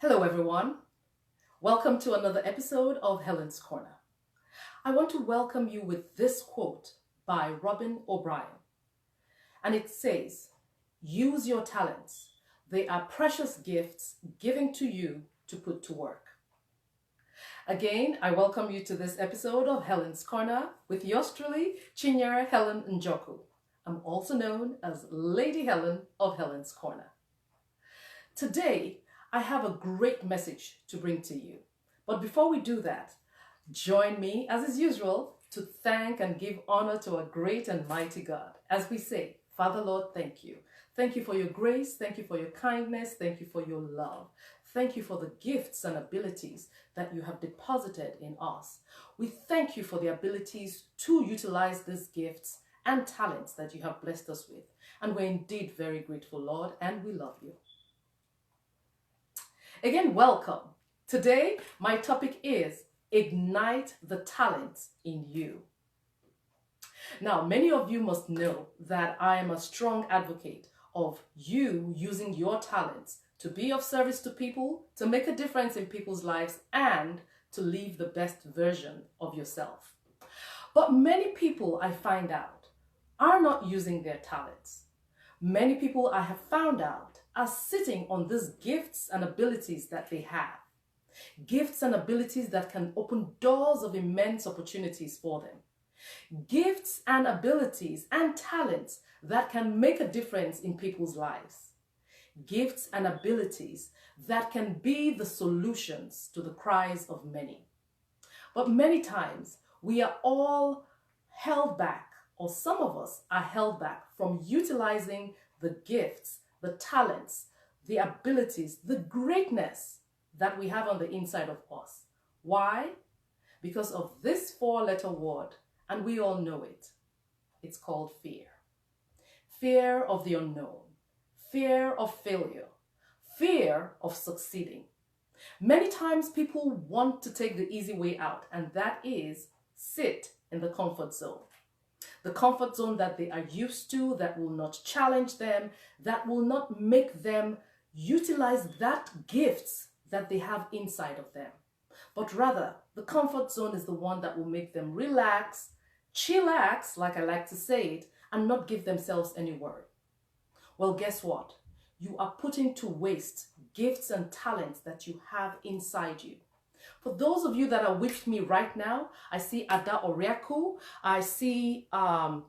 Hello everyone. Welcome to another episode of Helen's Corner. I want to welcome you with this quote by Robin O'Brien. And it says, "Use your talents. They are precious gifts given to you to put to work." Again, I welcome you to this episode of Helen's Corner with yours truly, Chinyere Helen Njoku. I'm also known as Lady Helen of Helen's Corner. Today, I have a great message to bring to you. But before we do that, join me, as is usual, to thank and give honor to our great and mighty God. As we say, Father Lord, thank you. Thank you for your grace. Thank you for your kindness. Thank you for your love. Thank you for the gifts and abilities that you have deposited in us. We thank you for the abilities to utilize these gifts and talents that you have blessed us with. And we're indeed very grateful, Lord, and we love you. Again, welcome. Today, my topic is Ignite the Talent in You. Now, many of you must know that I am a strong advocate of you using your talents to be of service to people, to make a difference in people's lives, and to live the best version of yourself. But many people, I find out, are not using their talents. Many people I have found out are sitting on these gifts and abilities that they have. Gifts and abilities that can open doors of immense opportunities for them. Gifts and abilities and talents that can make a difference in people's lives. Gifts and abilities that can be the solutions to the cries of many. But many times we are all held back, or some of us are held back from utilizing the gifts, the talents, the abilities, the greatness that we have on the inside of us. Why? Because of this four-letter word, and we all know it. It's called fear. Fear of the unknown, fear of failure, fear of succeeding. Many times people want to take the easy way out, and that is sit in the comfort zone. The comfort zone that they are used to, that will not challenge them, that will not make them utilize that gifts that they have inside of them. But rather, the comfort zone is the one that will make them relax, chillax, like I like to say it, and not give themselves any worry. Well, guess what? You are putting to waste gifts and talents that you have inside you. For those of you that are with me right now, I see Ada Oriaku, I see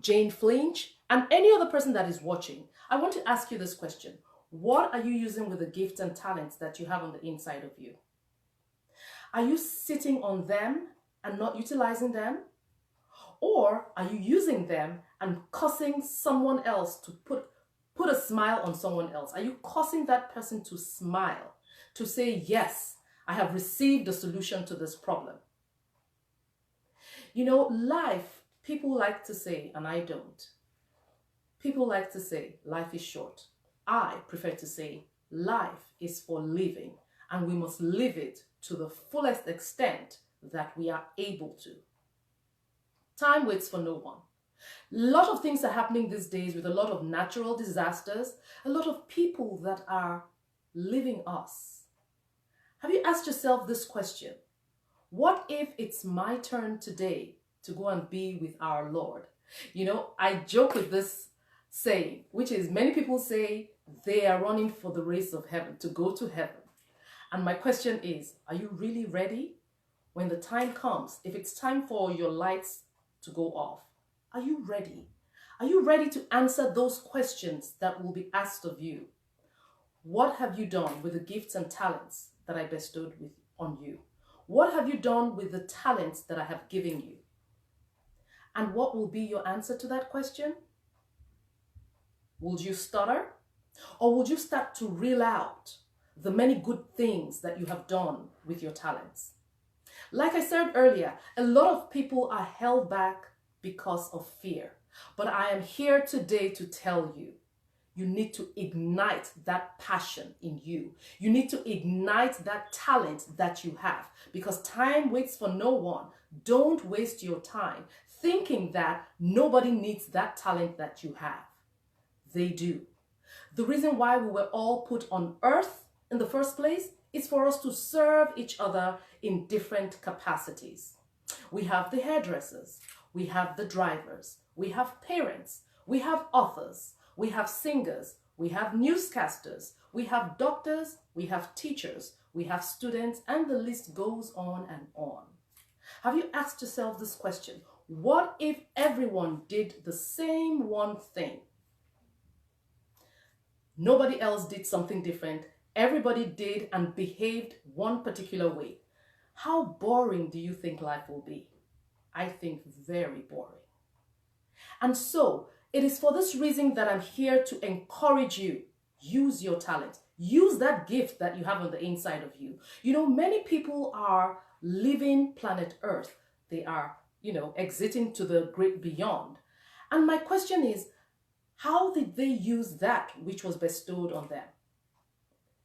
Jane Flinch, and any other person that is watching. I want to ask you this question. What are you using with the gifts and talents that you have on the inside of you? Are you sitting on them and not utilizing them? Or are you using them and causing someone else to put a smile on someone else? Are you causing that person to smile, to say, yes, I have received a solution to this problem? You know, life, people like to say, and I don't. People like to say, life is short. I prefer to say, life is for living, and we must live it to the fullest extent that we are able to. Time waits for no one. A lot of things are happening these days with a lot of natural disasters, a lot of people that are leaving us. Have you asked yourself this question? What if it's my turn today to go and be with our Lord? You know, I joke with this saying, which is many people say they are running for the race of heaven, to go to heaven. And my question is, are you really ready? When the time comes, if it's time for your lights to go off, are you ready? Are you ready to answer those questions that will be asked of you? What have you done with the gifts and talents that I bestowed on you? What have you done with the talents that I have given you? And what will be your answer to that question? Will you stutter? Or would you start to reel out the many good things that you have done with your talents? Like I said earlier, a lot of people are held back because of fear. But I am here today to tell you, you need to ignite that passion in you. You need to ignite that talent that you have, because time waits for no one. Don't waste your time thinking that nobody needs that talent that you have. They do. The reason why we were all put on earth in the first place is for us to serve each other in different capacities. We have the hairdressers, we have the drivers, we have parents, we have authors, we have singers, we have newscasters, we have doctors, we have teachers, we have students, and the list goes on and on. Have you asked yourself this question? What if everyone did the same one thing? Nobody else did something different. Everybody did and behaved one particular way. How boring do you think life will be? I think very boring. And so, it is for this reason that I'm here to encourage you. Use your talent. Use that gift that you have on the inside of you. You know, many people are leaving planet Earth. They are, exiting to the great beyond. And my question is, how did they use that which was bestowed on them?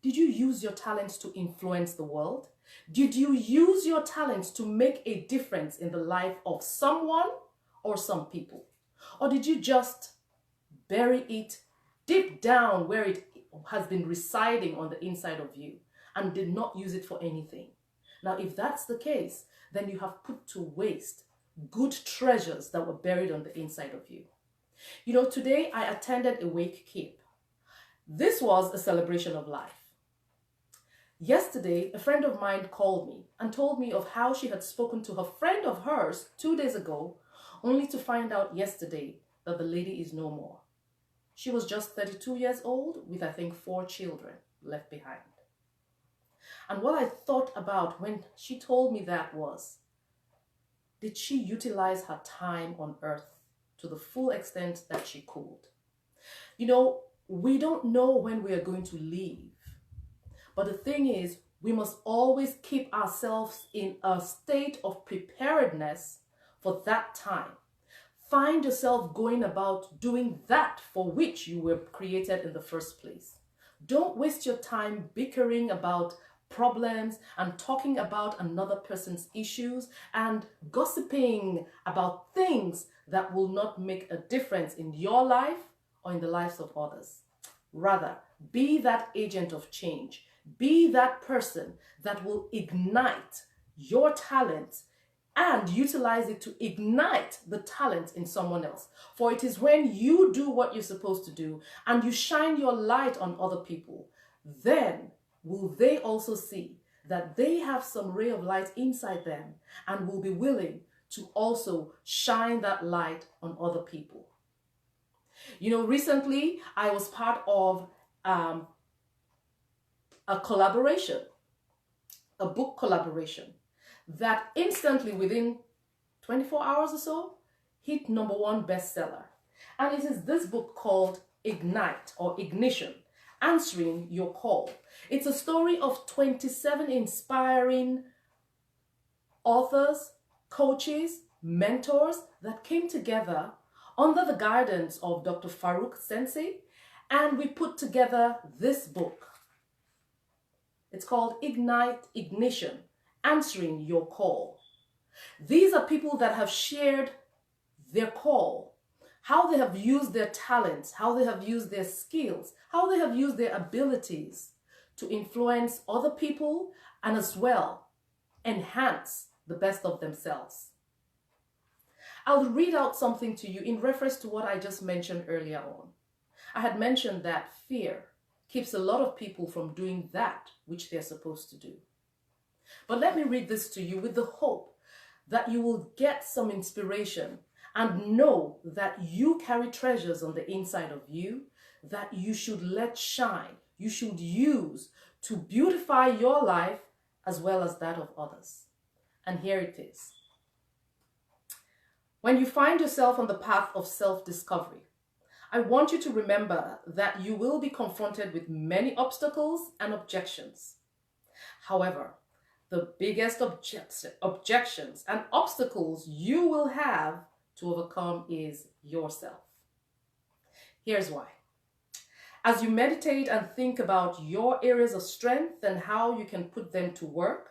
Did you use your talents to influence the world? Did you use your talents to make a difference in the life of someone or some people? Or did you just bury it deep down where it has been residing on the inside of you and did not use it for anything? Now, if that's the case, then you have put to waste good treasures that were buried on the inside of you. You know, today I attended a wake keep. This was a celebration of life. Yesterday, a friend of mine called me and told me of how she had spoken to a friend of hers 2 days ago, only to find out yesterday that the lady is no more. She was just 32 years old with, I think, 4 children left behind. And what I thought about when she told me that was, did she utilize her time on earth to the full extent that she could? You know, we don't know when we are going to leave. But the thing is, we must always keep ourselves in a state of preparedness for that time. Find yourself going about doing that for which you were created in the first place. Don't waste your time bickering about problems and talking about another person's issues and gossiping about things that will not make a difference in your life or in the lives of others. Rather, be that agent of change. Be that person that will ignite your talent and utilize it to ignite the talent in someone else. For it is when you do what you're supposed to do and you shine your light on other people, then will they also see that they have some ray of light inside them and will be willing to also shine that light on other people. You know, recently I was part of a collaboration, a book collaboration that instantly within 24 hours or so hit #1 bestseller. And it is this book called Ignite or Ignition, Answering Your Call. It's a story of 27 inspiring authors, coaches, mentors that came together under the guidance of Dr. Farouk Sensei, and we put together this book. It's called Ignite, Ignition, Answering Your Call. These are people that have shared their call, how they have used their talents, how they have used their skills, how they have used their abilities to influence other people and as well enhance the best of themselves. I'll read out something to you in reference to what I just mentioned earlier on. I had mentioned that fear keeps a lot of people from doing that which they're supposed to do. But let me read this to you with the hope that you will get some inspiration and know that you carry treasures on the inside of you that you should let shine, you should use to beautify your life as well as that of others. And here it is. When you find yourself on the path of self-discovery, I want you to remember that you will be confronted with many obstacles and objections. However, the biggest objections and obstacles you will have to overcome is yourself. Here's why. As you meditate and think about your areas of strength and how you can put them to work,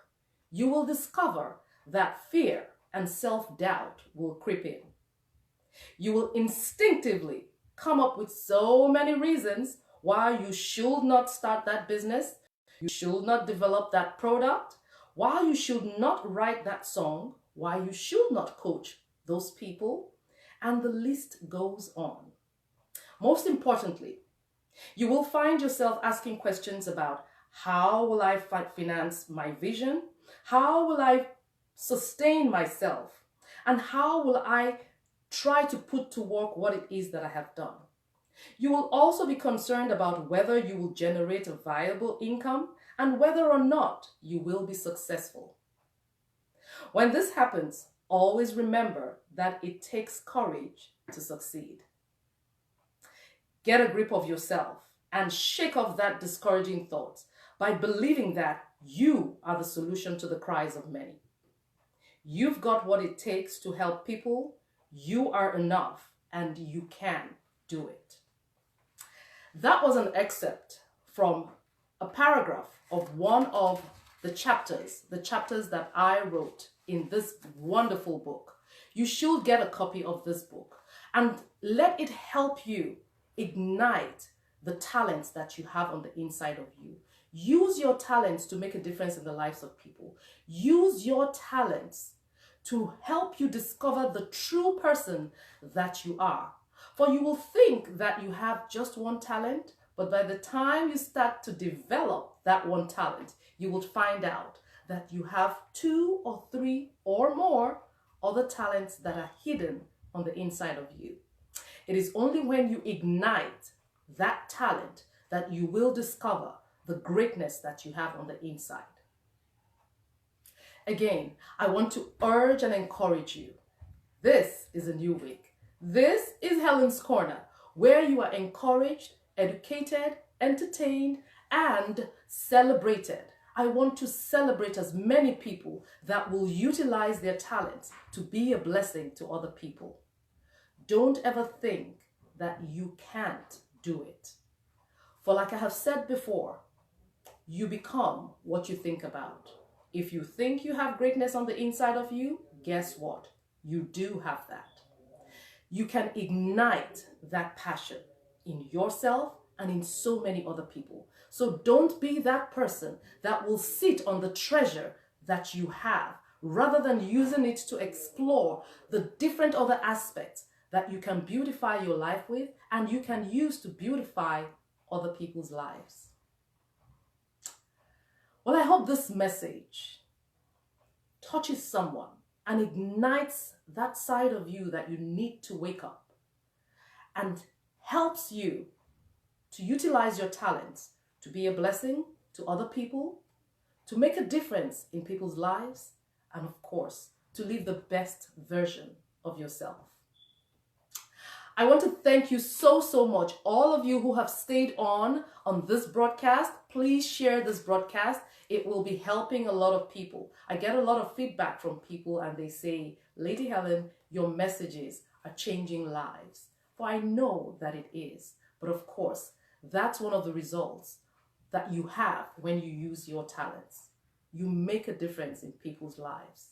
you will discover that fear and self-doubt will creep in. You will instinctively come up with so many reasons why you should not start that business. you should not develop that product, why you should not write that song, why you should not coach those people, and the list goes on. Most importantly, you will find yourself asking questions about how will I finance my vision? How will I sustain myself? And how will I try to put to work what it is that I have done? You will also be concerned about whether you will generate a viable income and whether or not you will be successful. When this happens, always remember that it takes courage to succeed. Get a grip of yourself and shake off that discouraging thoughts by believing that you are the solution to the cries of many. You've got what it takes to help people. You are enough and you can do it. That was an excerpt from a paragraph of one of the chapters that I wrote in this wonderful book. You should get a copy of this book and let it help you ignite the talents that you have on the inside of you. Use your talents to make a difference in the lives of people. Use your talents to help you discover the true person that you are. For you will think that you have just one talent, but by the time you start to develop that one talent, you will find out that you have 2 or 3 or more other talents that are hidden on the inside of you. It is only when you ignite that talent that you will discover the greatness that you have on the inside. Again, I want to urge and encourage you. This is a new week. This is Helen's Corner, where you are encouraged, educated, entertained, and celebrated. I want to celebrate as many people that will utilize their talents to be a blessing to other people. Don't ever think that you can't do it. For like I have said before, you become what you think about. If you think you have greatness on the inside of you, guess what? You do have that. You can ignite that passion in yourself and in so many other people. So don't be that person that will sit on the treasure that you have rather than using it to explore the different other aspects that you can beautify your life with and you can use to beautify other people's lives. Well, I hope this message touches someone and ignites that side of you that you need to wake up and helps you to utilize your talents to be a blessing to other people, to make a difference in people's lives, and of course, to live the best version of yourself. I want to thank you so much, all of you who have stayed on this broadcast. Please share this broadcast. It will be helping a lot of people. I get a lot of feedback from people and they say, Lady Helen, your messages are changing lives. For I know that it is. But of course, that's one of the results that you have when you use your talents. You make a difference in people's lives.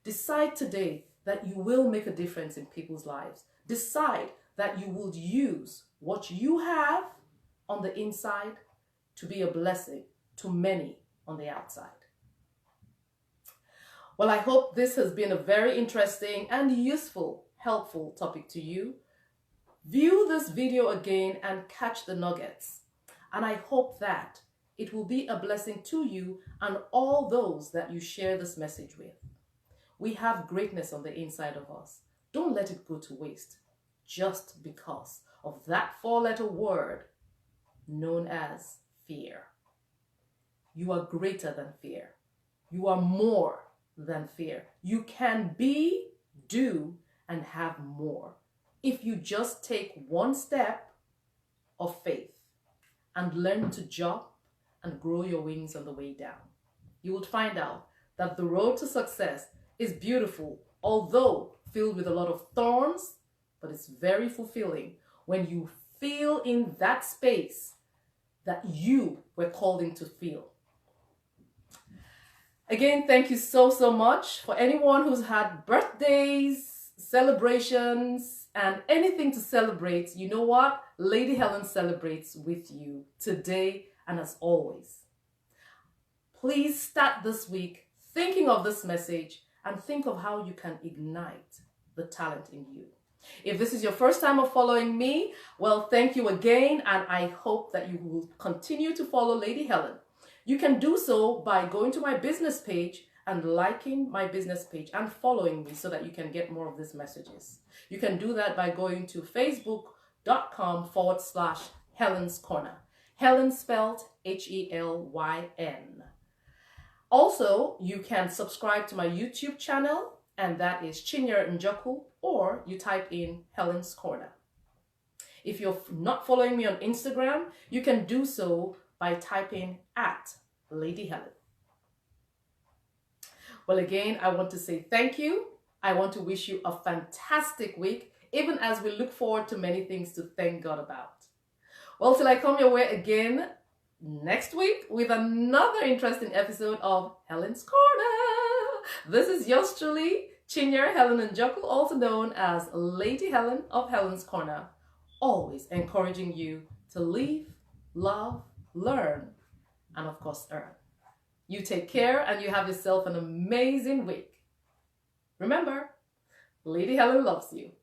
Decide today that you will make a difference in people's lives. Decide that you will use what you have on the inside to be a blessing to many on the outside. Well, I hope this has been a very interesting and useful, helpful topic to you. View this video again and catch the nuggets. And I hope that it will be a blessing to you and all those that you share this message with. We have greatness on the inside of us. Don't let it go to waste just because of that 4-letter word known as fear. You are greater than fear. You are more than fear. You can be, do, and have more if you just take one step of faith and learn to jump and grow your wings on the way down. You will find out that the road to success is beautiful, although filled with a lot of thorns, but it's very fulfilling when you feel in that space that you were called in to feel. Again, thank you so much. For anyone who's had birthdays, celebrations, and anything to celebrate, you know what? Lady Helen celebrates with you today and as always. please start this week thinking of this message and think of how you can ignite the talent in you. If this is your first time of following me, well, thank you again, and I hope that you will continue to follow Lady Helen. You can do so by going to my business page and liking my business page and following me so that you can get more of these messages. You can do that by going to facebook.com/Helyn'sCorner. Helen spelled Helyn. Also, you can subscribe to my YouTube channel, and that is Chinyere Njoku, or you type in Helyn's Corner. If you're not following me on Instagram, you can do so by typing @LadyHelen. Well, again, I want to say thank you. I want to wish you a fantastic week, even as we look forward to many things to thank God about. Well, till I come your way again next week with another interesting episode of Helyn's Corner. This is yours truly, Chinyere Helen Njoku, also known as Lady Helen of Helyn's Corner, always encouraging you to live, love, learn, and of course earn. You take care and you have yourself an amazing week. Remember, Lady Helen loves you.